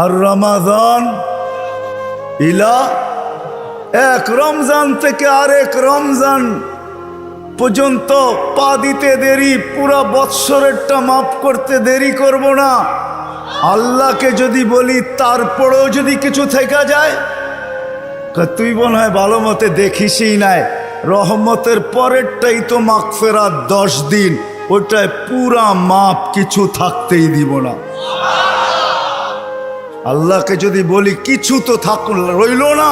আর রমাদান ইলা, এক রমজান থেকে আরেক রমজান পর্যন্ত পা দিতে দেরি, পুরা বৎসরেরটা মাফ করতে দেরি করব না। আল্লাহকে যদি বলি তারপরেও যদি কিছু থেকে যায়, তুই মনে হয় ভালো মতে দেখিসই নাই, রহমতের পরেরটাই তো মাগফিরাত 10 দিন, ওটায় পুরা মাপ, কিছু থাকতেই দিব না। আল্লাহকে যদি বলি কিছু তো রইল না,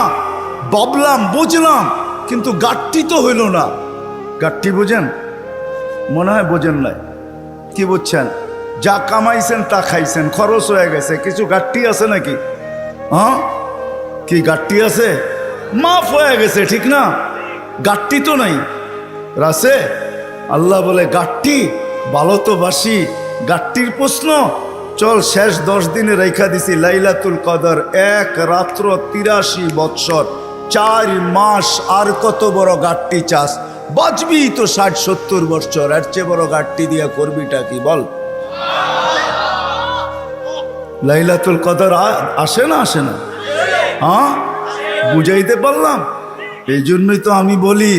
ভাবলাম বুঝলাম, কিন্তু গাঠটি তো হইল না। গাঠটি বোঝেন? মনে হয় বোঝেন নাই। কি বুঝছেন? যা কামাইছেন তা খাইছেন, খরচ হয়ে গেছে, কিছু গাঠটি আছে নাকি? হ্যাঁ, কি গাঠটি আছে? মাফ হয়ে গেছে, ঠিক না? গাঠটি তো নাই রাসে। আল্লাহ বলে গাঠটি ভালো তো বাসি, গাঠটির প্রশ্ন চল শেষ 10 দিনে রেখা দিছি লাইলাতুল কদর, এক রাত্র 83 বৎসর, 4 মাস, আর কত বড় গাঠটি চাস? বাঁচবি তো 60-70 বৎসর, এর চেয়ে বড় গাঠটি দিয়া করবিটা কি বল? লাইলাতুল কদর আসে না? আসে না? হ্যাঁ, বুঝাইতে পারলাম? এই জন্যই তো আমি বলি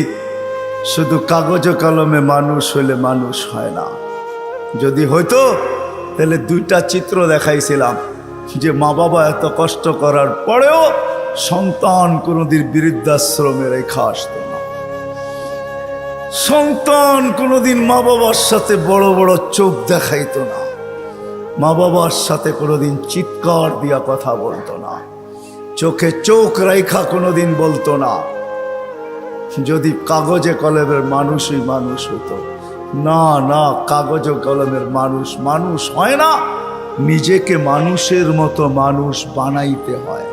শুধু কাগজ কলমে মানুষ হইলে মানুষ হয় না। যদি হইতো তাহলে 2টা চিত্র দেখাইছিলাম, যে মা বাবা এত কষ্ট করার পরেও সন্তান কোনোদিন বৃদ্ধাশ্রমে রেখা আসতো না। সন্তান কোনোদিন মা বাবার সাথে বড় বড় চোখ দেখাইতো না, মা বাবার সাথে কোনোদিন চিৎকার দিয়া কথা বলতো না, চোখে চোখ রেখা কোনোদিন বলতো না। যদি কাগজে কলমের মানুষই মানুষ হতো। না না, কাগজ কলমের মানুষ মানুষ হয় না, নিজেকে মানুষের মতো মানুষ বানাইতে হয়।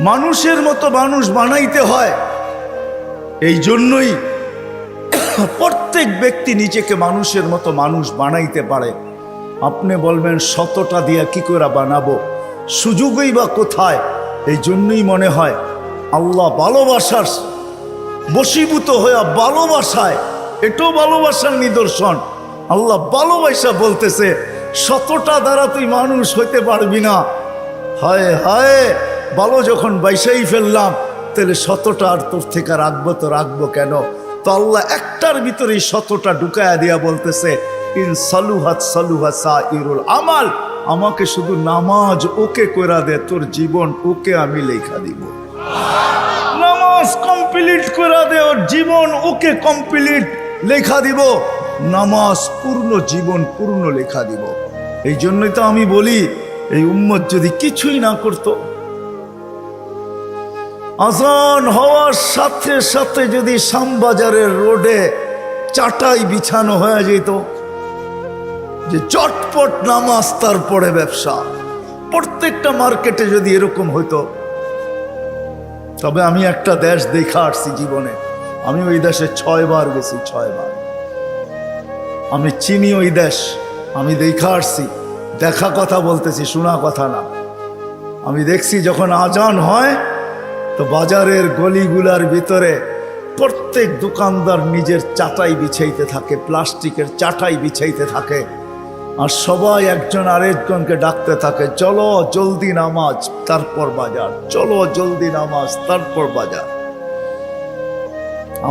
মানুষের মতো মানুষ বানাইতে হয়। এই জন্যই প্রত্যেক ব্যক্তি নিজেকে মানুষের মতো মানুষ বানাইতে পারে। আপনি বলবেন 100টা দিয়া কি করে বানাবো, সুযোগই বা কোথায়? এই জন্যই মনে হয় আল্লাহ ভালোবাসার বশীভূত হয়ে ভালোবাসায়, এটাও ভালোবাসার নিদর্শন। আল্লাহ ভালোবাসা বলতেছে 100টা দ্বারা তুই মানুষ হইতে পারবি না। হায় হায়, ভালো যখন বাইসাই ফেললাম, তাহলে 100টা আর তোর থেকে রাখবো তো রাখবো কেন? তো আল্লাহ একটার ভিতরেই 100টা ঢুকায়া দিয়া বলতেছে ইন সালুহাত সালুহা সাইরুল আমাল, আমাকে শুধু নামাজ ওকে কইরা দে, তোর জীবন ওকে আমি লেখা দিব। নামাজ কমপ্লিট করে দে, ওর জীবন ওকে কমপ্লিট লেখা দিব। নামাজ পূর্ণ, জীবন পূর্ণ লেখা দিব। এই জন্যই তো আমি বলি এই উম্মত যদি কিছুই না করত, আজান হওয়ার সাথে সাথে যদি শ্যামবাজারের রোডে চাটাই বিছানো হয়ে যেত, যে চটপট নামাজ তারপরে ব্যবসা, প্রত্যেকটা মার্কেটে যদি এরকম হইতো। তবে আমি একটা দেশ দেখা আসছি জীবনে, আমি ওই দেশে 6 বার গেছি, 6 বার। আমি চিনি ওই দেশ, আমি দেখা আসছি। দেখা কথা বলতেছি, শোনা কথা না। আমি দেখছি যখন আজান হয় তো বাজারের গলিগুলার ভিতরে প্রত্যেক দোকানদার নিজের চাটাই বিছাইতে থাকে, প্লাস্টিকের চাটাই বিছাইতে থাকে, আর সবাই একজন আরেকজনকে ডাকতে থাকে, চলো জলদি নামাজ তারপর বাজার, চলো জলদি নামাজ তারপর বাজার।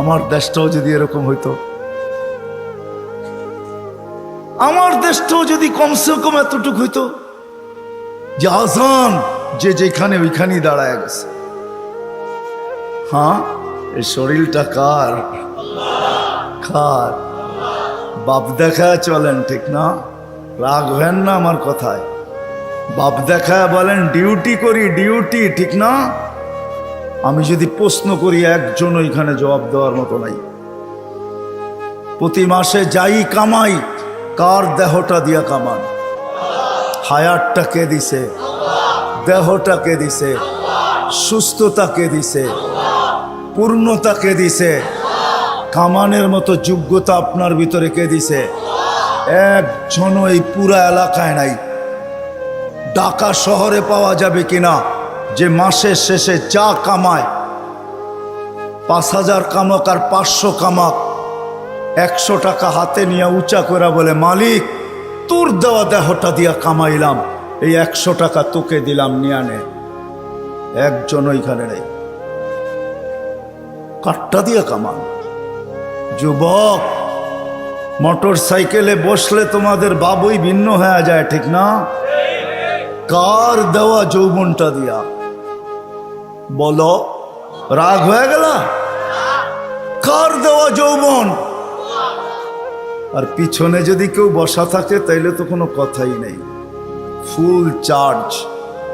আমার দেশটাও যদি এরকম হইতো, আমার দেশটাও যদি কমসে কম এতটুকু হইতো যে আজান যে যেখানে ওইখানেই দাঁড়ায় গেছে। হ্যাঁ, এই শরীরটা কার? কার? বাপ দেখায় চলেন, ঠিক না? রাগ হেন না আমার কথায়। বাপ দেখায় বলেন ডিউটি করি, ডিউটি, ঠিক না? আমি যদি প্রশ্ন করি, একজন ওইখানে জবাব দেওয়ার মতো নাই। প্রতি মাসে যাই কামাই, কার দেহটা দিয়া কামান? হায়াতটা কে দিছে? দেহটা কে দিছে? সুস্থতা কে দিছে? পূর্ণতা কে দিছে? কামানের মতো যোগ্যতা আপনার ভিতরে কে দিছে? একজন এই পুরা এলাকায় নাই। ঢাকা শহরে পাওয়া যাবে কিনা যে মাসের শেষে যা কামায়, 5000 কামাক আর 500 কামাক, 100 টাকা হাতে নিয়ে উঁচা করে বলে, মালিক তোর দেওয়া দেহটা দিয়া কামাইলাম, এই 100 টাকা তোকে দিলাম, নিয়ে আনে। একজন ওইখানে নেই। কাঠটা দিয়া কামান। যুবক, মোটর সাইকেলে বসলে তোমাদের বাবুই ভিন্ন হয়ে যায়, ঠিক না? কার দেওয়া যৌবনটা দিয়া? বলো, রাগ হয়ে গেল? কার দেওয়া যৌবন? আর পিছনে যদি কেউ বসা থাকে তাইলে তো কোনো কথাই নেই, ফুল চার্জ,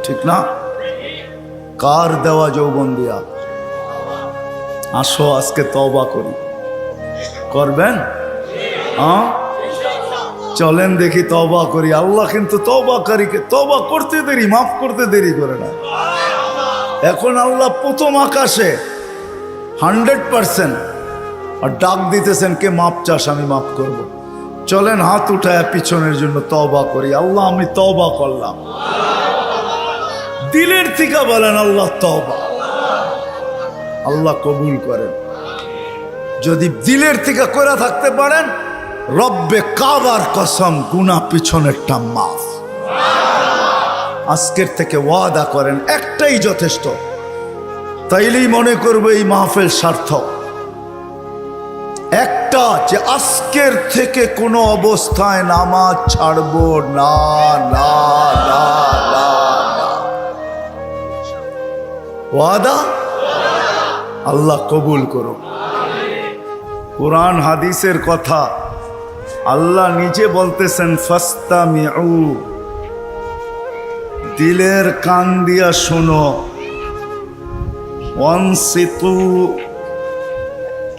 ঠিক না? কার দেওয়া যৌবন দিয়া? আসো আজকে তওবা করি। করবেন? হ্যাঁ, চলেন দেখি তওবা করি। আল্লাহ কিন্তু তওবাকারীকে তওবা করতে দেরি, মাফ করতে দেরি করে না। এখন আল্লাহ প্রথম আকাশে 100% আর ডাক দিতেছেন, কে মাপ চাস, আমি মাফ করব। চলেন হাত উঠায় পিছনের জন্য তওবা করি। আল্লাহ আমি তওবা করলাম। দিলের থেকে বলেন আল্লাহ তওবা। আল্লাহ কবুল করেন। যদি দিলের থেকে করে থাকতে পারেন, রব্বে কাবার কসম, গুনাহ পিছনেরটা মাফ। আজকের থেকে ওয়াদা করেন, একটাই যথেষ্ট। তাইলেই মনে করবে এই মাহফিল সার্থক। একটা, যে আজকের থেকে কোনো অবস্থায় নামাজ ছাড়বো না, না, না, না, না। ওয়াদা? আল্লাহ কবুল করো। কোরআন হাদিসের কথা আল্লাহ নিজে বলতেছেন, ফাস্তামিউ, দিলের কান দিয়া শোনো, ওয়ানসিতু,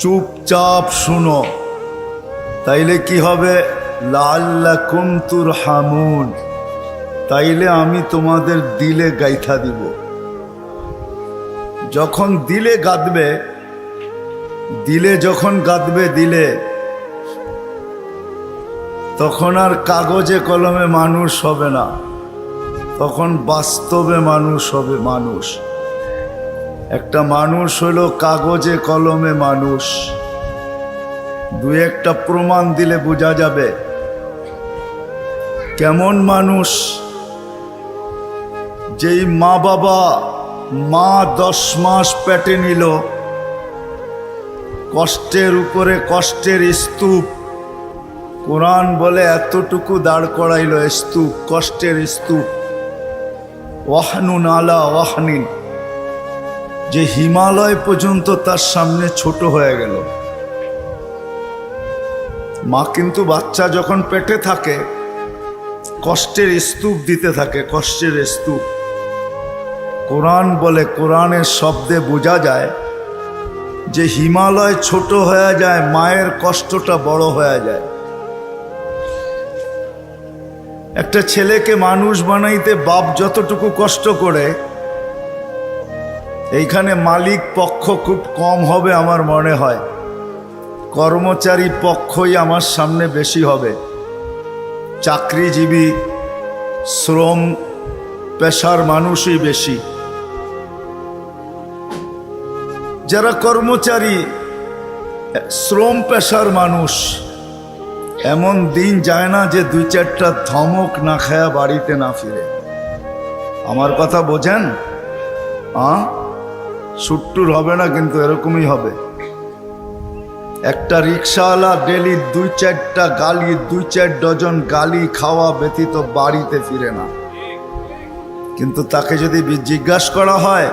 চুপচাপ শুনো। তাইলে কি হবে? লাআল্লাকুম তুরহামুন, তাইলে আমি তোমাদের দিলে গাইথা দিব। যখন দিলে গাঁদবে, দিলে যখন গাঁদবে দিলে, তখন আর কাগজে কলমে মানুষ হবে না, তখন বাস্তবে মানুষ হবে। মানুষ একটা মানুষ হলো কাগজে কলমে মানুষ। দুই একটা প্রমাণ দিলে বোঝা যাবে কেমন মানুষ। যেই মা বাবা, মা 10 মাস পেটে নিল, কষ্টের উপরে কষ্টের স্তূপ। কোরআন বলে এতটুকু দাঁড় করাইল স্তূপ, কষ্টের স্তূপ। ওয়াহনুন আলা ওয়াহনিন, যে হিমালয় পর্যন্ত তার সামনে ছোট হয়ে গেল। মা কিন্তু বাচ্চা যখন পেটে থাকে কষ্টের স্তূপ দিতে থাকে, কষ্টের স্তূপ। কোরআন বলে, কোরআনের শব্দে বোঝা যায় যে হিমালয় ছোট হয়ে যায়, মায়ের কষ্টটা বড় হয়ে যায়। একটা ছেলেকে মানুষ বানাইতে বাপ যতটুকু কষ্ট করে, এইখানে মালিক পক্ষ খুব কম হবে আমার মনে হয়, কর্মচারী পক্ষই আমার সামনে বেশি হবে। চাকরিজীবী, শ্রম পেশার মানুষই বেশি। যারা কর্মচারী, শ্রম পেশার মানুষ, এমন দিন যায় না যে 2-4টা ধমক না খায়া বাড়িতে না ফিরে। আমার কথা বোঝেন? সুট্টুর হবে না, কিন্তু এরকমই হবে। একটা রিক্সাওয়ালা ডেলি 2-4টা গালি, 2-4 ডজন গালি খাওয়া ব্যতীত বাড়িতে ফিরে না। কিন্তু তাকে যদি জিজ্ঞাসা করা হয়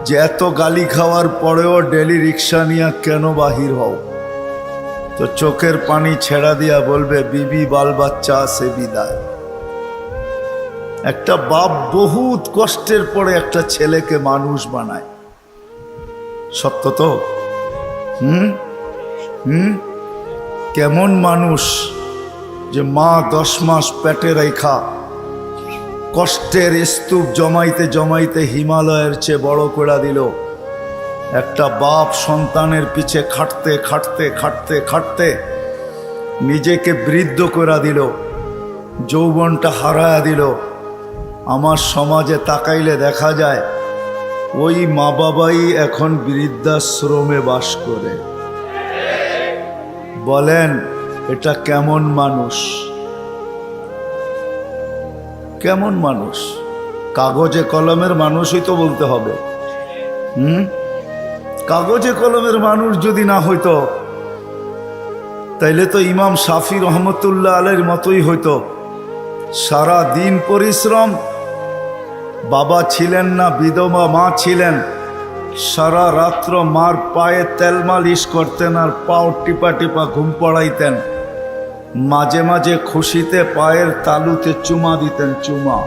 যে এত গালি খাওয়ার পরেও ডেলি রিক্সা নিয়ে কেন বাহির হও, তো চোখের পানি ছেড়া দিয়া বলবে, বিবি বাল বাচ্চা আছে বিদায়। একটা বাপ বহুত কষ্টের পরে একটা ছেলেকে মানুষ বানায়। সত্য তো? কেমন মানুষ যে মা 10 মাস পেটে রেখা কষ্টের স্তূপ জমাইতে জমাইতে হিমালয়ের চেয়ে বড় করে দিল। একটা বাপ সন্তানের পিছে খাটতে খাটতে খাটতে খাটতে নিজেকে বৃদ্ধ করে দিল, যৌবনটা হারায়া দিল। আমার সমাজে তাকাইলে দেখা যায় ওই মা বাবাই এখন বৃদ্ধাশ্রমে বাস করে। বলেন এটা কেমন মানুষ? কেমন মানুষ? কাগজে কলমের মানুষই তো বলতে হবে। কাগজে কলমের মানুষ যদি না হইতো তাইলে তো ইমাম শাফি রহমতুল্লাহ আলাইহির মতোই হইতো। সারা দিন পরিশ্রম, বাবা ছিলেন না, বিধবা মা ছিলেন, সারা রাত্র মার পায়ে তেল মালিশ করতেন আর পাও টিপা টিপা ঘুম পড়াইতেন। মাঝে মাঝে খুশিতে পায়ের তালুতে চুমা দিতেন, চুমা।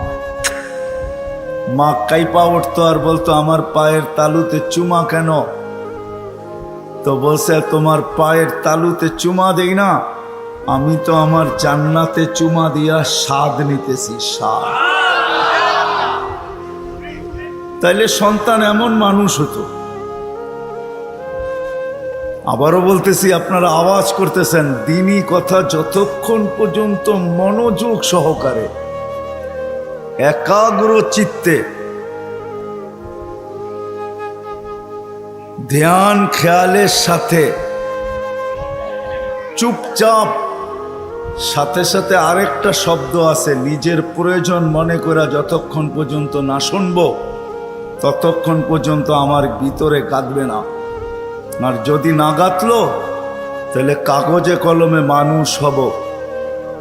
মা কাইপা উঠতো আর বলতো, আমার পায়ের তালুতে চুমা কেন? তো বলছে, তোমার পায়ের তালুতে চুমা দেই না, আমি তো আমার জান্নাতে চুমা দিয়া স্বাদ নিতেছি, স্বাদ। তাইলে সন্তান এমন মানুষ হতো। আবারও বলতেছি, আপনারা আওয়াজ করতেছেন, দ্বীনি কথা যতক্ষণ পর্যন্ত মনোযোগ সহকারে একাগ্র চিত্তে ধ্যান খেয়ালের সাথে চুপচাপ, সাথে সাথে আরেকটা শব্দ আছে, নিজের প্রয়োজন মনে করা যতক্ষণ পর্যন্ত না শুনবো ততক্ষণ পর্যন্ত আমার ভিতরে কাঁদবে না। আর যদি না গাতলো তাহলে কাগজে কলমে মানুষ হব,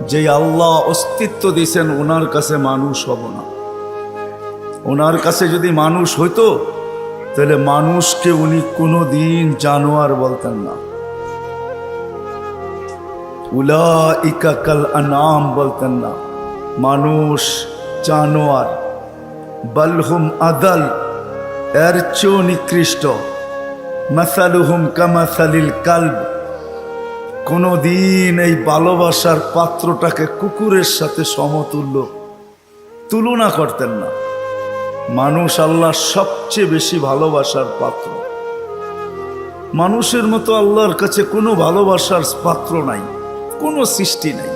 যে আল্লাহ অস্তিত্ব দিয়েছেন ওনার কাছে মানুষ হব না। ওনার কাছে যদি মানুষ হইতো তাহলে মানুষকে উনি কোনোদিন জানোয়ার বলতেন না। উলাইকা কাল আনআম বলতেন না, মানুষ জানোয়ার। বালহুম আদাল, এর চেয়েও নিকৃষ্ট। মাসালুহুম কামাসালিল কালব, কোনোদিন এই ভালোবাসার পাত্রটাকে কুকুরের সাথে সমতুল্য তুলনা করতেন না। মানুষ আল্লাহর সবচেয়ে বেশি ভালোবাসার পাত্র। মানুষের মতো আল্লাহর কাছে কোনো ভালোবাসার পাত্র নাই, কোনো সৃষ্টি নাই।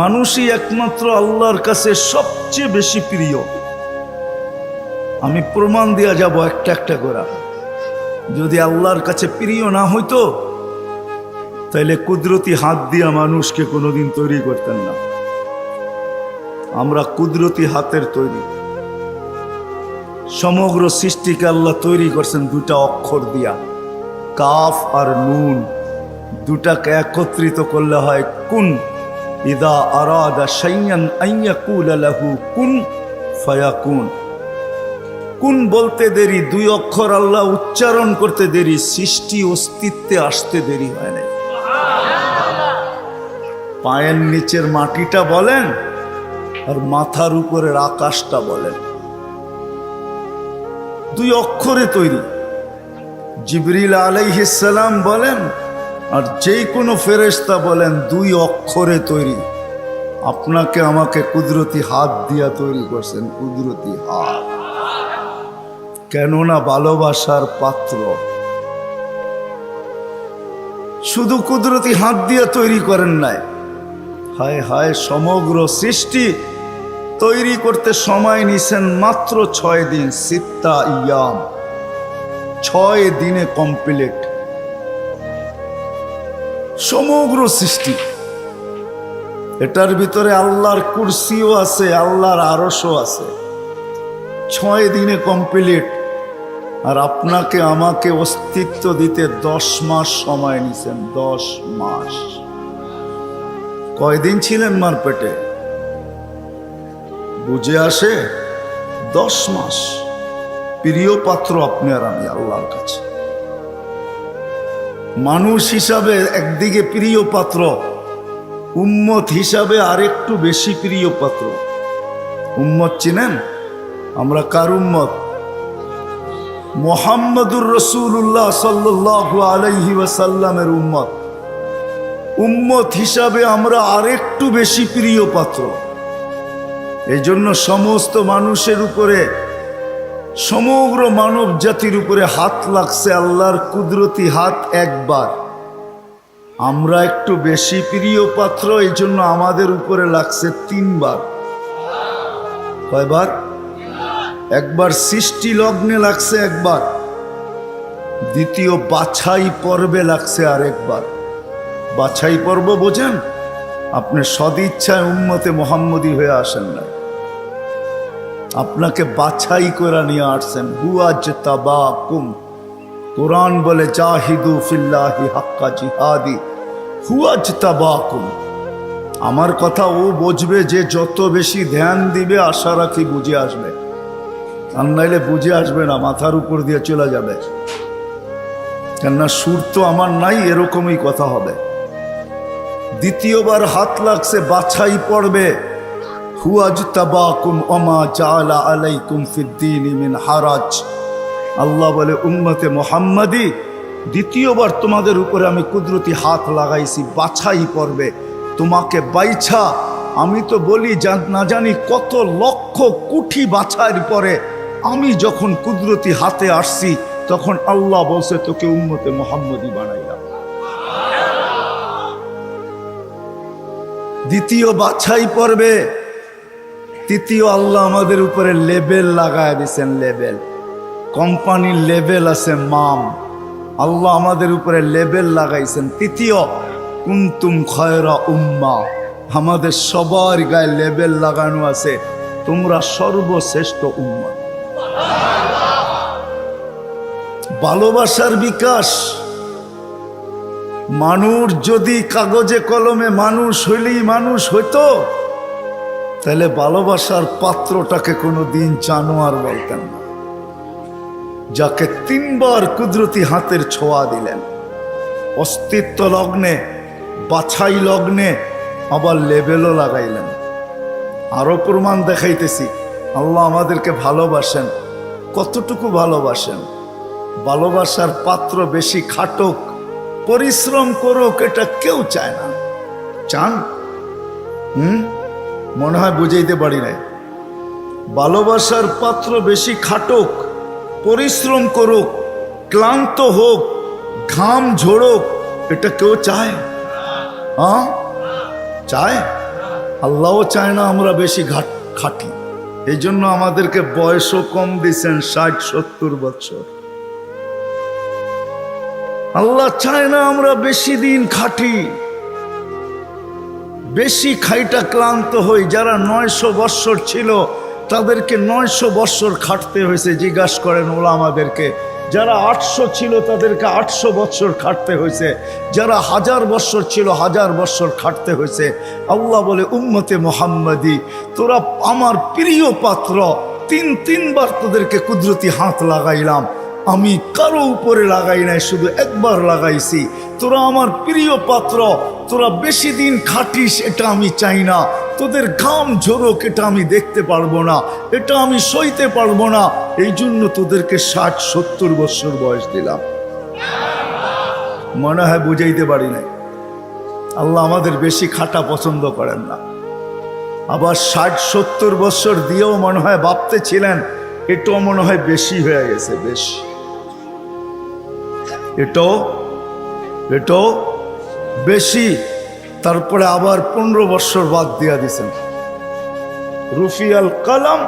মানুষই একমাত্র আল্লাহর কাছে সবচেয়ে বেশি প্রিয়। আমি প্রমাণ দিয়া যাব একটা একটা করে। যদি আল্লাহর কাছে প্রিয় না হইতো তাইলে কুদরতি হাত দিয়া মানুষকে কোনোদিন তৈরি করতেন না। আমরা কুদরতি হাতের তৈরি। সমগ্র সৃষ্টিকে আল্লাহ তৈরি করছেন দুটা অক্ষর দিয়া, কাফ আর নুন। দুটাকে একত্রিত করলে হয় কুন। ইদা আরাদা শাইয়ান আইয়াকুলা লাহু কুন ফায়াকুন। কুন বলতে দেরি, দুই অক্ষর আল্লাহ উচ্চারণ করতে দেরি, সৃষ্টি অস্তিত্বে আসতে দেরি হয় না। পায়ের নিচের মাটিটা বলেন আর মাথার উপরের আকাশটা বলেন, দুই অক্ষরে তৈরি। জিবরিল আলাইহিস সালাম বলেন আর যেই কোনো ফেরেশতা বলেন, দুই অক্ষরে তৈরি। আপনাকে আমাকে কুদরতি হাত দিয়া তৈরি করছেন, কুদরতি হাত। কেননা ভালোবাসার পাত্র। শুধু কুদরতি হাত দিয়ে তৈরি করেন নাই, হায় হায়, সমগ্র সৃষ্টি তৈরি করতে সময় নিছেন মাত্র 6 দিন। সিত্তা ইয়াম, 6 দিনে কমপ্লিট সমগ্র সৃষ্টি। এটার ভিতরে আল্লাহর কুরসিও আছে, আল্লাহর আরশও আছে। 6 দিনে কমপ্লিট। আর আপনাকে আমাকে অস্তিত্ব দিতে 10 মাস সময় নিছেন, 10 মাস। কয়দিন ছিলেন মার পেটে? বুঝে আসে? 10 মাস। প্রিয় পাত্র আপনি আর আমি আল্লাহর কাছে। মানুষ হিসাবে একদিকে প্রিয় পাত্র, উম্মত হিসাবে আরেকটু বেশি প্রিয় পাত্র। উম্মত চিনেন? আমরা কার উম্মত? মুহাম্মদুর রাসূলুল্লাহ সাল্লাল্লাহু আলাইহি ওয়াসাল্লামের উম্মত। উম্মত হিসাবে আমরা আরেকটু বেশি প্রিয় পাত্র। এই জন্য সমস্ত মানুষের উপরে, সমগ্র মানব জাতির উপরে হাত লাগছে আল্লাহর কুদরতি হাত একবার। আমরা একটু বেশি প্রিয় পাত্র, এই জন্য আমাদের উপরে লাগছে 3 বার। কয়বার? একবার সৃষ্টি লগ্নে লাগছে একবার, দ্বিতীয় বাছাই পর্বে লাগছে আরেকবার। বাছাই পর্ব বোঝেন? আপনি সদিচ্ছায় উম্মতে মুহাম্মদী হয়ে আসেন না, আপনাকে বাছাই করে নিয়ে আসছেন। হুয়াজতাবাকুম, কোরআন বলে জাহিদু ফিল্লাহি হাক্কা জিহাদি, হুয়াজতাবাকুম। আমার কথা ও বুঝবে যে যত বেশি ধ্যান দিবে, আশা রাখি বুঝে আসবে, আর নাইলে বুঝে আসবে না, মাথার উপর দিয়ে চলে যাবে। কেননা সুর তো আমার নাই, এরকমই কথা হবে। দ্বিতীয়বার হাত লাগছে, বাছাই পড়বে। হুয়াজতাবাকুম ওমা জাআলা আলাইকুম ফিদ্দীনি মিন হারাজ। আল্লাহ বলে উম্মতে মুহাম্মাদি, দ্বিতীয়বার তোমাদের উপরে আমি কুদরতি হাত লাগাইছি, বাছাই পড়বে। তোমাকে বাইছা, আমি তো বলি না জানি কত লক্ষ কোটি বাছাইয়ের পরে আমি যখন কুদরতি হাতে আসছি, তখন আল্লাহ বলছে তোকে উম্মতে মুহাম্মাদি বানাইলাম। দ্বিতীয় বাছাই পড়বে। তৃতীয়, আল্লাহ আমাদের উপরে লেবেল লাগায় দিয়েছেন, লেবেল। কোম্পানির লেবেল আছে মাম, আল্লাহ আমাদের উপরে লেবেল লাগাইছেন। তৃতীয়, কুনতুম খয়রা উম্মাহ, আমাদের সবার গায়ে লেবেল লাগানো আছে, তোমরা সর্বশ্রেষ্ঠ উম্মাহ। ভালোবাসার বিকাশ। মানুষ যদি কাগজে কলমে মানুষ হইলেই মানুষ হইতো, তাহলে ভালোবাসার পাত্রটাকে কোনো দিন জানোয়ার বলতেন না, যাকে তিনবার কুদরতি হাতের ছোঁয়া দিলেন, অস্তিত্ব লগ্নে, বাছাই লগ্নে, আবার লেবেলও লাগাইলেন। আরো প্রমাণ দেখাইতেছি, আল্লাহ আমাদেরকে ভালোবাসেন। কতটুকু ভালোবাসেন? ভালোবাসার পাত্র বেশি খাটুক, পরিশ্রম করুক, এটা কেউ চায় না। চান? মনে হয় বুঝাইতে পারি নাই। ভালোবাসার পাত্র বেশি খাটুক, পরিশ্রম করুক, ক্লান্ত হোক, ঘাম ঝরুক, এটা কেউ চায়? হ্যাঁ, চায়? আল্লাহও চায় না আমরা বেশি খাটি। এই জন্য আমাদেরকে বয়সও কম দিচ্ছেন, 60-70 বছর। আল্লাহ চায় না আমরা বেশি দিন খাটি, বেশি খাইটা ক্লান্ত হই। যারা 900 বৎসর ছিল তাদেরকে 900 বৎসর খাটতে হয়েছে, জিজ্ঞাসা করেন ওলামাদেরকে। যারা 800 ছিল তাদেরকে 800 বৎসর খাটতে হয়েছে, যারা 1000 বৎসর ছিল 1000 বৎসর খাটতে হয়েছে। আল্লাহ বলে উম্মতে মুহাম্মাদি, তোরা আমার প্রিয় পাত্র, তিনবার তোদেরকে কুদরতি হাত লাগাইলাম, আমি কারো উপরে লাগাই নাই, শুধু একবার লাগাইছি। তোরা আমার প্রিয় পাত্র, তোরা বেশি দিন খাটিস এটা আমি চাই না, তোদের ঘাম ঝরুক এটা আমি দেখতে পারবো না, এটা আমি সইতে পারবো না। এই জন্য তোদেরকে 60-70 বছর বয়স দিলাম। মনে হয় বুঝাইতে পারি নাই। আল্লাহ আমাদের বেশি খাটা পছন্দ করেন না। আবার 60-70 বছর দিয়েও মনে হয় ভাবতে ছিলেন এটাও মনে হয় বেশি হয়ে গেছে, বেশি। এটাও বেশি। তারপরে আবার 15 বছর বাদ দিয়া দিছেন। রুফিয়াল কালাম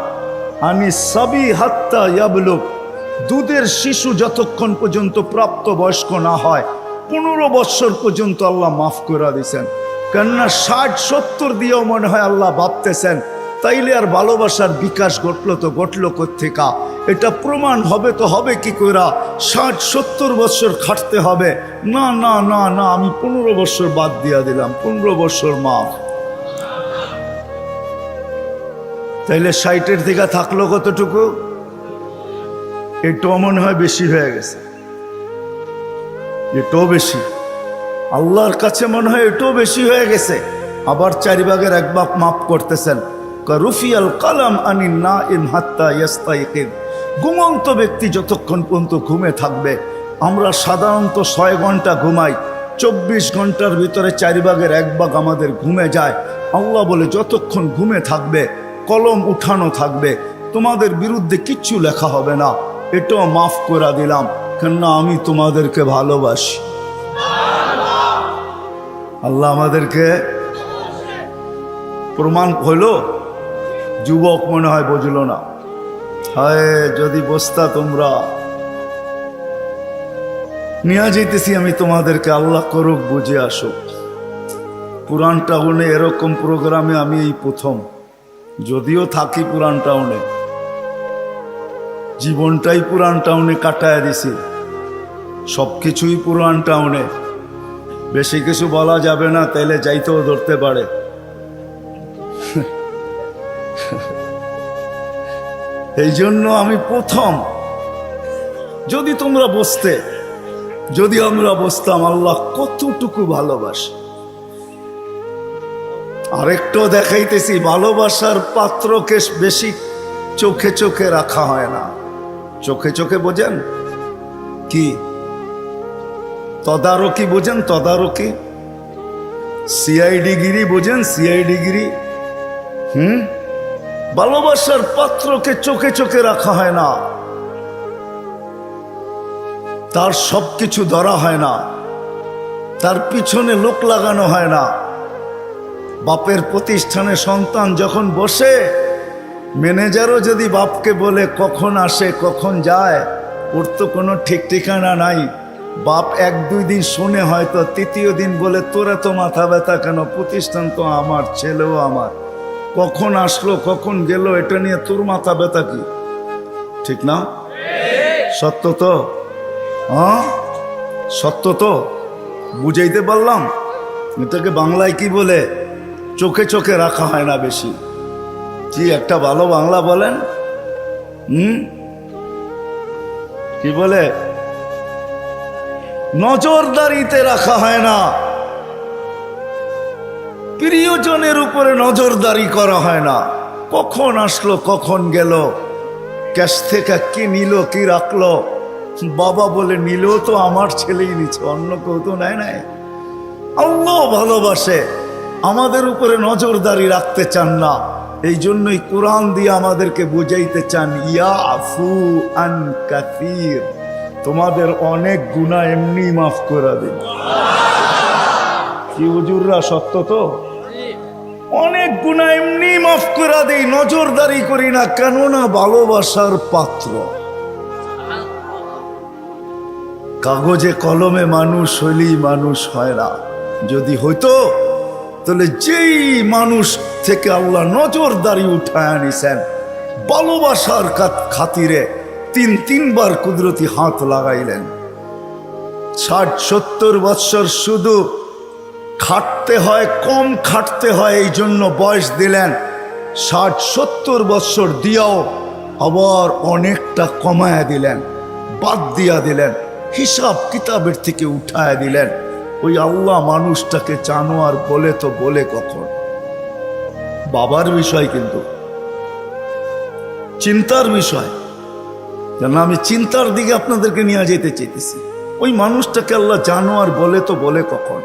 আনি সাবি হাত্তা ইয়াবলুগ, দুধের শিশু যতক্ষণ পর্যন্ত প্রাপ্ত বয়স্ক না হয় 15 বছর পর্যন্ত আল্লাহ মাফ করে দিয়েছেন। কেননা 60-70 দিয়েও মনে হয় আল্লাহ ভাবতেছেন তাইলে আর ভালোবাসার বিকাশ ঘটলো তো ঘটলো কোত্থেকা? এটা প্রমাণ হবে তো হবে কি কইরা? 60-70 বছর খাটতে হবে না, না না না, আমি 15 বছর বাদ দিয়া দিলাম, 15 বছর মাফ। তাইলে 60-এর থেকে থাকলো কতটুকু? এটাও মনে হয় বেশি হয়ে গেছে, এটাও বেশি। আল্লাহর কাছে মনে হয় এটাও বেশি হয়ে গেছে। আবার 4 ভাগের 1 ভাগ মাফ করতেছেন। রুফিয়াল কালাম আনি নাইম হাত্তা ইয়াস্তাইকিদ, ঘুমন্ত ব্যক্তি যতক্ষণ পর্যন্ত ঘুমে থাকবে। আমরা সাধারণত 6 ঘন্টা ঘুমাই, 24 ঘন্টার ভিতরে 4 ভাগের 1 ভাগ আমাদের ঘুমে যায়। আল্লাহ বলে যতক্ষণ ঘুমে থাকবে কলম উঠানো থাকবে, তোমাদের বিরুদ্ধে কিচ্ছু লেখা হবে না, এটাও মাফ করে দিলাম, কেননা আমি তোমাদেরকে ভালোবাসি। আল্লাহ আমাদেরকে প্রমাণ হইল। যুবক মনে হয় বুঝলো না। হায় যদি বসতা তোমরা, নিয়ে যেতেছি আমি তোমাদেরকে, আল্লাহ করুক বুঝে আসুক। পুরান টাউনে এরকম প্রোগ্রামে আমি এই প্রথম, যদিও থাকি পুরান টাউনে, জীবনটাই পুরান টাউনে কাটায় দিছি, সব কিছুই পুরান টাউনে। বেশি কিছু বলা যাবে না, তাইলে যাইতেও ধরতে পারে। এই জন্য আমি প্রথম। যদি তোমরা বসতে, যদি আমরা বসতাম, আল্লাহ কতটুকু ভালোবাসে। আরেকটাও দেখাইতেছি, ভালোবাসার পাত্রকে বেশি চোখে চোখে রাখা হয় না। চোখে চোখে বোঝেন কি? তদারকি বোঝেন? তদারকি, সিআইডি গিরি বোঝেন? সিআইডি গিরি। ভালোবাসার পাত্রকে চোখে চোখে রাখা হয় না, তার সবকিছু ধরা হয় না, তার পিছনে লোক লাগানো হয় না। বাপের প্রতিষ্ঠানে সন্তান যখন বসে, ম্যানেজারও যদি বাপকে বলে কখন আসে কখন যায়, ওর তো কোনো ঠিক ঠিকানা নাই। বাপ 1-2 দিন শুনে, হয়তো তৃতীয় দিন বলে তোরা তো মাথা ব্যথা কেন, প্রতিষ্ঠান তো আমার, ছেলেও আমার, কখন আসলো কখন গেল এটা নিয়ে তোর মাথা ব্যথা কি? ঠিক না? সত্য তো? হ্যাঁ সত্য তো? বুঝাইতে পারলাম? এটাকে বাংলায় কি বলে? চোখে চোখে রাখা হয় না বেশি। কি একটা ভালো বাংলা বলেন? কি বলে? নজরদারিতে রাখা হয় না, প্রিয়জনের উপরে নজরদারি করা হয় না। কখন আসলো কখন গেল, ক্যাশ থেকে কি নিল কি রাখলো, বাবা বলে নিল তো আমার ছেলেই নিচ্ছে, অন্য কেউ তো নেয় নাই। আল্লাহ ভালোবাসে, আমাদের উপরে নজরদারি রাখতে চান না। এই জন্যই কোরআন দিয়ে আমাদেরকে বুঝাইতে চান, ইয়াফু আন কাসীর, তোমাদের অনেক গুনাহ এমনি মাফ করে দিন। কি হুজুররা, সত্য তো? অনেক গুনাহ এমনি মাফ করে দেই, নজরদারি করি না, কেননা ভালোবাসার পাত্র। কাগজে কলমে মানুষ হইলেই মানুষ হয় না। যদি হইতো তাহলে যেই মানুষ থেকে আল্লাহ নজরদারি উঠায় আনিছেন, ভালোবাসার খাতিরে 3-3 বার কুদরতি হাত লাগাইলেন। 60-70 বৎসর শুধু খাটতে হয়, কম খাটতে হয়, এই জন্য বয়স দিলেন। 60-70 বৎসর দিয়াও আবার অনেকটা কমায়া দিলেন, বাদ দিয়া দিলেন, হিসাব কিতাবের থেকে উঠায়া দিলেন। ওই আল্লাহ মানুষটাকে জানোয়ার বলে তো বলে কখন? বাবার বিষয়, কিন্তু চিন্তার বিষয়। যেন আমি চিন্তার দিকে আপনাদেরকে নিয়ে যেতে চাইতেছি। ওই মানুষটাকে আল্লাহ জানোয়ার বলে তো বলে কখন?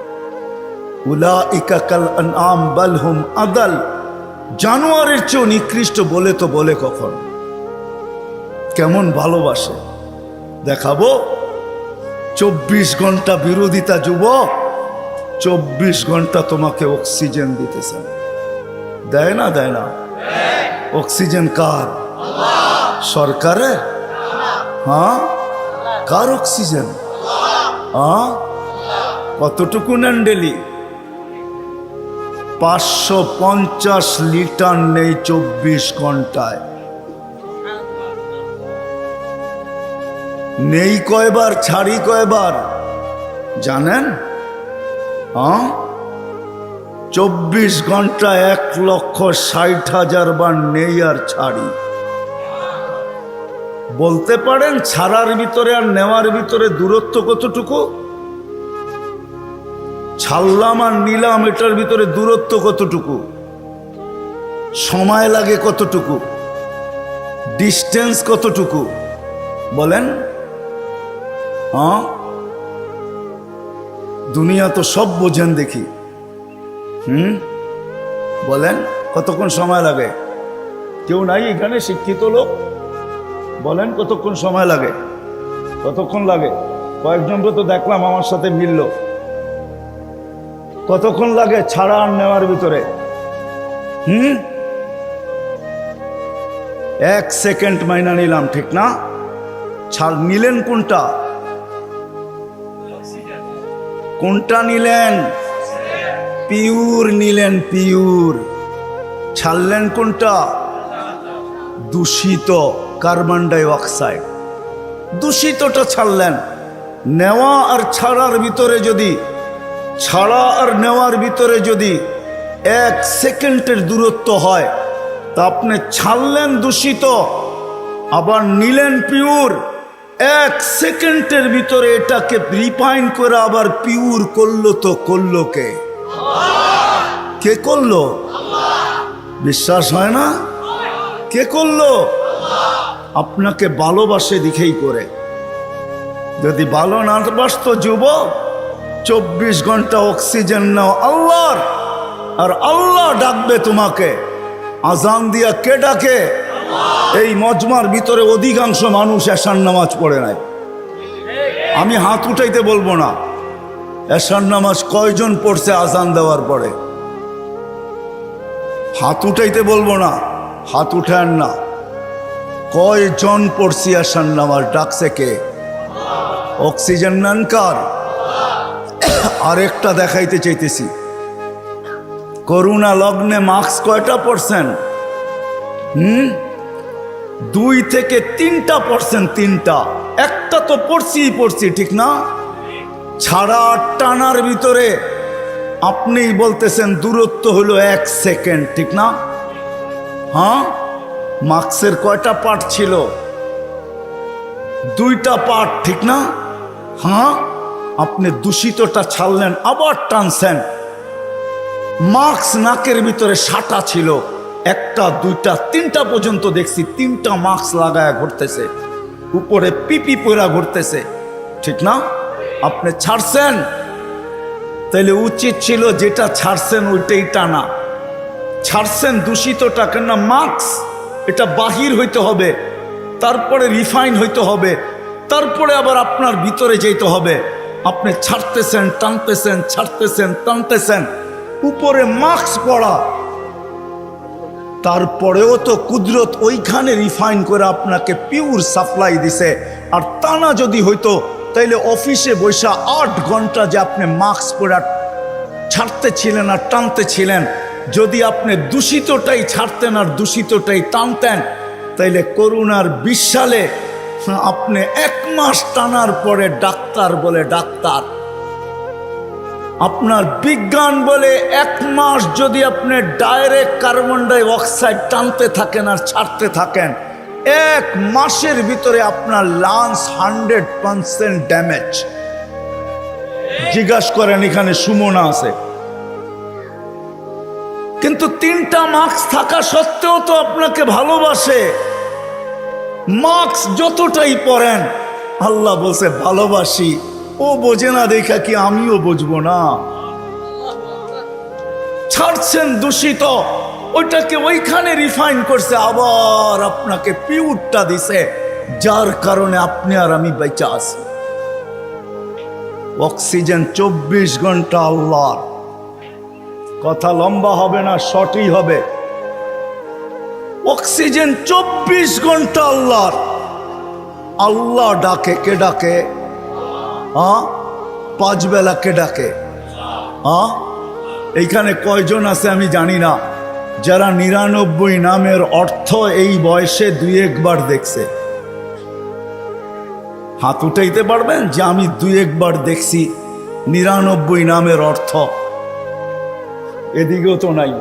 উলাইকা কাল আনআম বাল হুম আদাল, জানোয়ারের চেয়েও নিকৃষ্ট বলে তো বলে কখন? কেমন ভালোবাসে দেখাবো। 24 ঘন্টা বিরোধিতা যুবক, 24 ঘন্টা তোমাকে অক্সিজেন দিতেছেন। দেয় না? দেয় না? অক্সিজেন কার? সরকারের? হ্যাঁ, কার অক্সিজেন? হ্যাঁ, কতটুকু নেন ডেলি? 550 লিটার নেই 24 ঘন্টায়। নেই কয়বার, ছাড়ি কয়বার জানেন? 24 ঘন্টা 1,60,000 বার নেই আর ছাড়ি। বলতে পারেন ছাড়ার ভিতরে আর নেওয়ার ভিতরে দূরত্ব কতটুকু? ছাড়লাম আর নিলাম, এটার ভিতরে দূরত্ব কতটুকু? সময় লাগে কতটুকু? ডিস্টেন্স কতটুকু? বলেন। দুনিয়া তো সব বোঝেন দেখি। বলেন কতক্ষণ সময় লাগে? কেউ নাই এখানে শিক্ষিত লোক? বলেন কতক্ষণ সময় লাগে? কতক্ষণ লাগে? কয়েকজনকে তো দেখলাম আমার সাথে মিলল। কতক্ষণ লাগে ছাড়া আর নেওয়ার ভিতরে? 1 সেকেন্ড মাইনা নিলাম, ঠিক না? ছাড় নিলেন কোনটা? কোনটা নিলেন? পিওর নিলেন, পিওর। ছাড়লেন কোনটা? দূষিত কার্বন ডাই অক্সাইড, দূষিতটা ছাড়লেন। নেওয়া আর ছাড়ার ভিতরে যদি, ছাড়া আর নেওয়ার ভিতরে যদি 1 সেকেন্ডের দূরত্ব হয়, তা আপনি ছাড়লেন দূষিত, আবার নিলেন পিওর। 1 সেকেন্ডের ভিতরে এটাকে রিফাইন করে আবার পিওর করলো, তো করলো কে? কে করলো? বিশ্বাস হয় না? কে করলো? আপনাকে ভালোবাসে দিকেই করে। যদি ভালো না বাসতো যুবক, 24 ঘন্টা অক্সিজেন নাও আল্লাহর, আর আল্লাহ ডাকবে তোমাকে। আজান দিয়া কে ডাকে? এই মজমার ভিতরে অধিকাংশ মানুষ এশার নামাজ পড়ে নাই। আমি হাত উঠাইতে বলবো না, এশার নামাজ কয়জন পড়ছে আজান দেওয়ার পরে? হাত উঠাইতে বলবো না, হাত উঠান না। কয়জন পড়ছি এশার নামাজ? ডাকছে কে? অক্সিজেন নেন কার? আরেকটা দেখাইতে চাইতেছি, করোনা লগ্নে মাস্ক কয়টা পড়ছেন? 2 থেকে 3% 3টা, একটা তো পড়ছি, ঠিক না? ছাড়া টানার ভিতরে আপনিই বলতেছেন দূরত্ব হলো 1 সেকেন্ড, ঠিক না? হ্যাঁ, মাস্কের কয়টা পার্ট ছিল? 2টা পার্ট, ঠিক না? হ্যাঁ, আপনি দূষিতটা ছাড়লেন, আবার টানছেন। মাস্ক নাকের ভিতরে 6টা ছিল, 1টা 2টা 3টা পর্যন্ত দেখছি 3টা মাস্ক লাগায়া ঘুরতেছে, উপরে পিপি পরা ঘুরতেছে, ঠিক না? আপনি ছাড়ছেন, তাইলে উচিত ছিল যেটা ছাড়ছেন ওইটাই টানা। ছাড়ছেন দূষিতটা, কেন? মাস্ক এটা বাহির হইতে হবে, তারপরে রিফাইন হইতে হবে, তারপরে আবার আপনার ভিতরে যেতে হবে। আপনি ছাড়তেছেন, টানতেছেন, ছাড়তেছেন, টানতেছেন, উপরে মাস্ক পড়া, তারপরেও তো কুদরত ওইখানে রিফাইন করে আপনাকে পিওর সাপ্লাই দিছে। আর টানা যদি হইতো, তাইলে অফিসে বৈশা 8 ঘন্টা যে আপনি মাস্ক পরে ছাড়তেছিলেন আর টানতেছিলেন, যদি আপনি দূষিতটাই ছাড়তেন আর দূষিতটাই টানতেন, তাইলে করোনার 20 সালে আপনি 1 মাস টানার পরে ডাক্তার বলে ডাক্তার, আপনার বিজ্ঞান বলে 1 মাস যদি আপনি ডাইরেক্ট কার্বন ডাই অক্সাইড টানতে থাকেন আর ছাড়তে থাকেন, 1 মাসের ভিতরে আপনার লাংস 100% ড্যামেজ। জিজ্ঞাসা করেন, এখানে সুমনা আছে, কিন্তু 3টা মাস্ক থাকা সত্ত্বেও তো আপনাকে ভালোবাসে। মাস্ক যতটাই পরেন, আল্লাহ বলছে ভালোবাসি। ও বোঝে না দেখা কি আমিও বুঝবো না? ছাড়ছেন দূষিত, ওইটাকে ওইখানে রিফাইন করছে, আবার আপনাকে পিওরটা দিছে, যার কারণে আপনি আর আমি বেঁচে আছি। অক্সিজেন 24 ঘন্টা আল্লাহর। কথা লম্বা হবে না, শর্টই হবে। অক্সিজেন 24 ঘন্টা আল্লাহর। আল্লাহ ডাকে, কে ডাকে? 5 বেলা কে ডাকে? এইখানে কয়জন আছে আমি জানি না, যারা 99 নামের অর্থ এই বয়সে 2-1 বার দেখছে? হাত উঠাইতে পারবেন যে আমি 2-1 বার দেখছি 99 নামের অর্থ? এদিকেও তো নাই,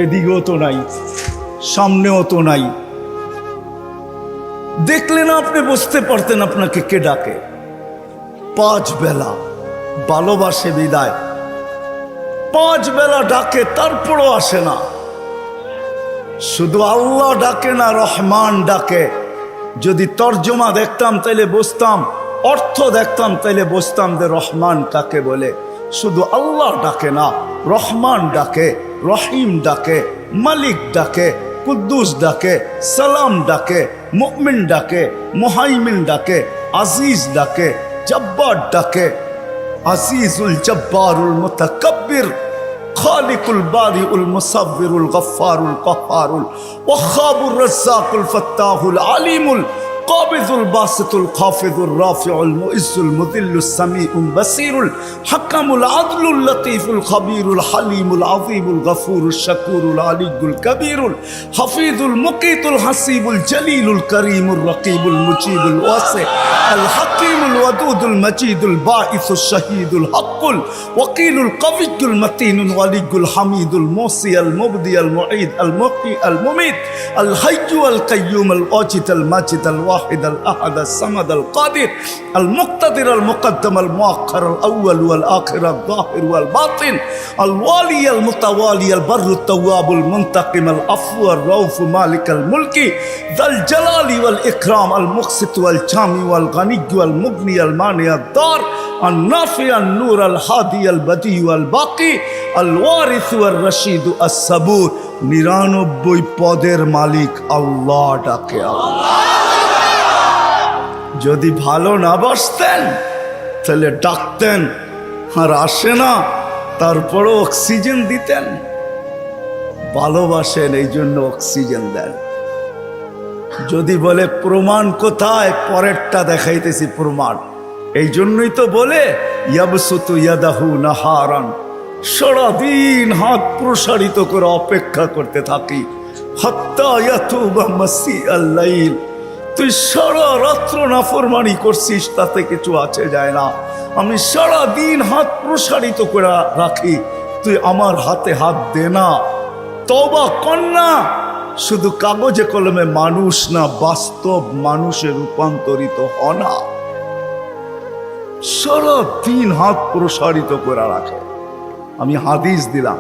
এদিকেও তো নাই, সামনেও তো নাই। দেখলে না আপনি বুঝতে পারতেন আপনাকে কে ডাকে। 5 বেলা ভালোবাসে বিদায়, 5 বেলা ডাকে, তারপরও আসে না। শুধু আল্লাহ ডাকে না, রহমান ডাকে। যদি তর্জমা দেখতাম তাইলে বুঝতাম, অর্থ দেখতাম তাইলে বুঝতাম যে রহমান কাকে বলে। শুধু আল্লাহ ডাকে না, রহমান ডাকে, রহিম ডাকে, মালিক ডাকে, কুদ্দুস ডাকে, সালাম ডাকে, মুমিন ডাকে, মুহাইমিন ডাকে, আজিজ ডাকে, জব্বার ডাকে। আজিজুল জব্বারুল মুতাকাব্বির, খালিকুল বারিউল মুসাব্বিরুল গফফারুল কহ্হারুল ওয়াহাবুর রাজ্জাকুল ফাত্তাহুল আলিমুল কাবিজুল বাসিতুল খাফিজুর রাফিউল মুইজ্জুল মুযিল্লুস সামিউল বাসীরুল হাকামুল আদলুল লতীফুল খাবীরুল হালিমুল আযীমুল গফুরুশ শাকুরুল আলিয়্যুল কবীরুল হাফিজুল মুকীতুল হাসিবুল জলিলুল করিমুর রকিবুল মুজিবুল ওয়াসি আল হাকীমুল ওয়াদুদুল মজিদুল বাঈসুশ শাহীদুল হকুল ওয়াকিলুল কবিয়্যুল মতিনুল ওয়ালিয়্যুল হামিদুল মুসি আল মুবদি আল মুঈদ আল মুহয়ি আল মুমীত আল হাইয়্যু আল কাইয়্যুম আল ওয়াজিদ আল মাজিদ আল ওয়াহিদ আল আহাদ আল সামাদ আল কাদির আল মুক্তাদির আল মুকদ্দম আল মুআখ্খার আল আউয়াল ওয়াল আখির আল যাহির ওয়াল বাতিন আল ওয়ালি আল মুতাওয়ালি আল বাররু তাওয়াবুল মুনতাকিম আল আফু আর রাউফ মালিক আল মুলকি যাল জালালি ওয়াল ইকরাম আল মুকসিত ওয়াল জামি ওয়াল গানি ওয়াল মুগনি আল মানি আল দার আল নাফি আল নূর আল হাদি আল বদি ওয়াল বাকি আল ওয়ারিস ওয়াল রশিদ আস সাবুর। 99 পদের মালিক আল্লাহ ডাকে আল্লাহ। যদি ভালো না বাসতেন তাহলে ডাকতেন, আর আসে না তারপরও অক্সিজেন দিতেন। ভালোবাসেন এই জন্য অক্সিজেন দেন। যদি বলে প্রমাণ কোথায়, পরেরটা দেখাইতেছি প্রমাণ। এই জন্যই তো বলে ইয়াবসুতু ইয়াদাহু নাহারান, সারাদিন হাত প্রসারিত করে অপেক্ষা করতে থাকি। হাত্তা ইয়াতুবা মাসিআল লাইল, তুই সারা রাত্র নাফরমানি করছিস, তাতে কিছু আছে যায় না। আমি সারা দিন হাত প্রসারিত করে রাখি, তুই আমার হাতে হাত দে না, তওবা কর না। শুধু কাগজে কলমে মানুষ না, বাস্তব মানুষে রূপান্তরিত হ না। সারা দিন হাত প্রসারিত করে রাখে। আমি হাদিস দিলাম।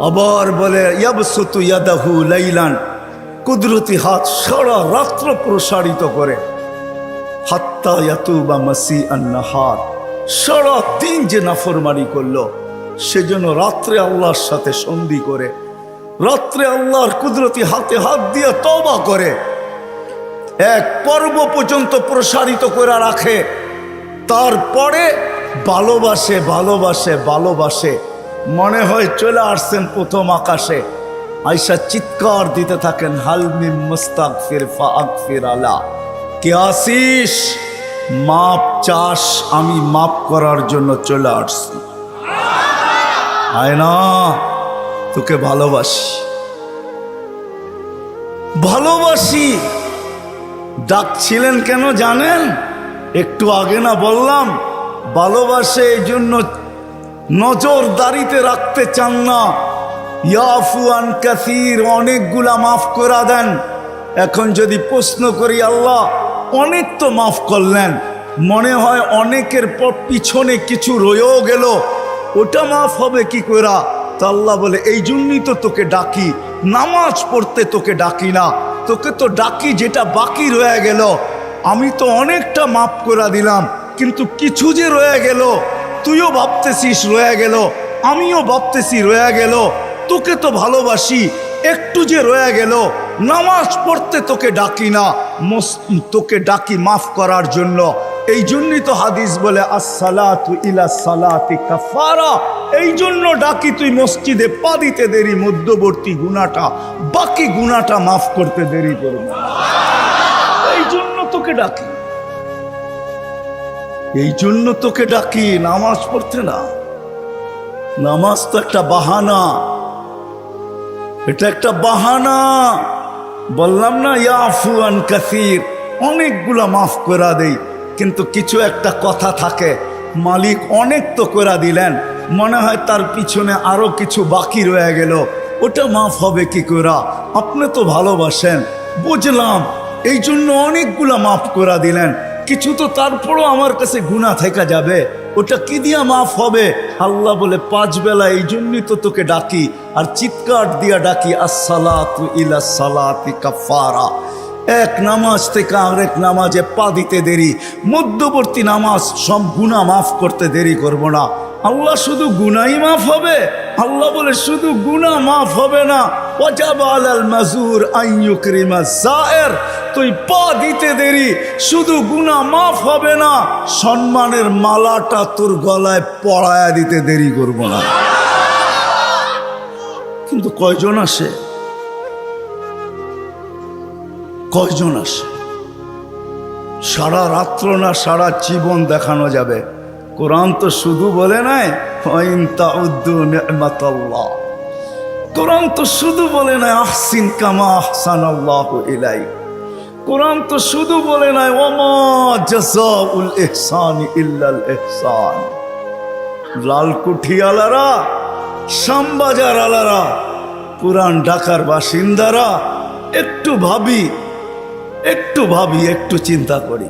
আবার বলে ইয়াবসুতু ইয়াদাহু লাইলান, কুদরতি হাত সারা রাত্র প্রসারিত করে। হাত্তা ইয়াতুবা মাসিআন নাহার, সারা দিন যে নাফরমানি করলো সেজন্য রাত্রে আল্লাহর সাথে সন্ধি করে, রাত্রে আল্লাহর কুদরতি হাতে হাত দিয়ে তওবা করে, এক পর্ব পর্যন্ত প্রসারিত করে রাখে। তারপরে ভালোবাসে ভালোবাসে ভালোবাসে, মনে হয় চলে আসছেন প্রথম আকাশে। আয়সা চিৎকার দিতে থাকেন, হাল মিন মুস্তাগফির ফাগফির আলা, কে আসিস মাপ চাস, আমি মাপ করার জন্য চলে আসছি। আয় না, তোকে ভালোবাসি ভালোবাসি। ডাকছিলেন কেন জানেন? একটু আগে না বললাম, ভালোবাসে এই জন্য নজরদারিতে রাখতে চান না। ইয়াফু আন কাসীর, অনেকগুলা মাফ করে দেন। এখন যদি প্রশ্ন করি, আল্লাহ অনেক তো মাফ করলেন, মনে হয় অনেকের পর পিছনে কিছু রয়েও গেল, ওটা মাফ হবে কি করে? তো আল্লাহ বলে এই জন্যই তো তোকে ডাকি, নামাজ পড়তে তোকে ডাকি না, তোকে তো ডাকি যেটা বাকি রয়ে গেল। আমি তো অনেকটা মাফ করে দিলাম, কিন্তু কিছু যে রয়ে গেল, তুইও ভাবতেছিস রয়ে গেল, আমিও ভাবতেছি রয়ে গেল। তোকে তো ভালোবাসি, একটু যে রয়ে গেল, নামাজ পড়তে তোকে ডাকি না, তোকে ডাকি মাফ করার জন্য। এই জন্যই তো হাদিস বলে আসসালাতু ইলা সালাতি কাফারা, এই জন্য ডাকি তুই মসজিদে পা দিতে দেরি, মধ্যবর্তী গুনাহটা, বাকি গুনাহটা মাফ করতে দেরি করবে। এই জন্য তোকে ডাকি, এই জন্য তোকে ডাকি, নামাজ পড়তে না। নামাজ তো একটা বাহানা, এটা একটা বাহানা। বললাম না ইয়াফু আন কাসীর, অনেকগুলা মাফ করে দেই, কিন্তু কিছু একটা কথা থাকে, মালিক অনেক তো করে দিলেন, মনে হয় তার পিছনে আরো কিছু বাকি রয়ে গেল, ওটা মাফ হবে কি করে? আপনি তো ভালোবাসেন, বুঝলাম, এই জন্য অনেকগুলা মাফ করে দিলেন, কিছু তো তারপরও আমার কাছে গুনাহ থেকে যাবে, ওটা কি দিয়া মাফ হবে? আল্লাহ বলে 5 বেলা এই জন্যই তো তোকে ডাকি, আর চিৎকার দিয়া ডাকি আসসালাতু ইলা সালাতি কাফারা। এক নামাজ থেকে আরেক নামাজে পা দিতে দেরি, মধ্যবর্তী নামাজ সব গুনাহ মাফ করতে দেরি করব না। আল্লাহ শুধু গুনাহই মাফ হবে? আল্লাহ বলে শুধু গুনাহ মাফ হবে না, ওয়াজাবা আলাল মাজুর আন ইউকরিমা যায়ের, তুই পা দিতে দেরি, শুধু গুনাহ মাফ হবে না, সম্মানের মালাটা তোর গলায় পরায়া দিতে দেরি করব না। কিন্তু কয়জন আসে? কয়জন আসে? সারা রাত্র না সারা জীবন দেখানো যাবে। কোরআন তো শুধু বলে নাই ওয়াইন তাউদ্দু নি'মাতাল্লাহ, কোরআন তো শুধু বলে নাই আহসিন কামা আহসানাল্লাহু ইলাইক, কোরআন তো শুধু বলে নাই ওমা জাযাউল ইহসানি ইল্লাল ইহসান। লালকুঠি আলারা, শ্যামবাজার আলারা, পুরান ঢাকার বাসিন্দারা একটু ভাবি, একটু চিন্তা করি।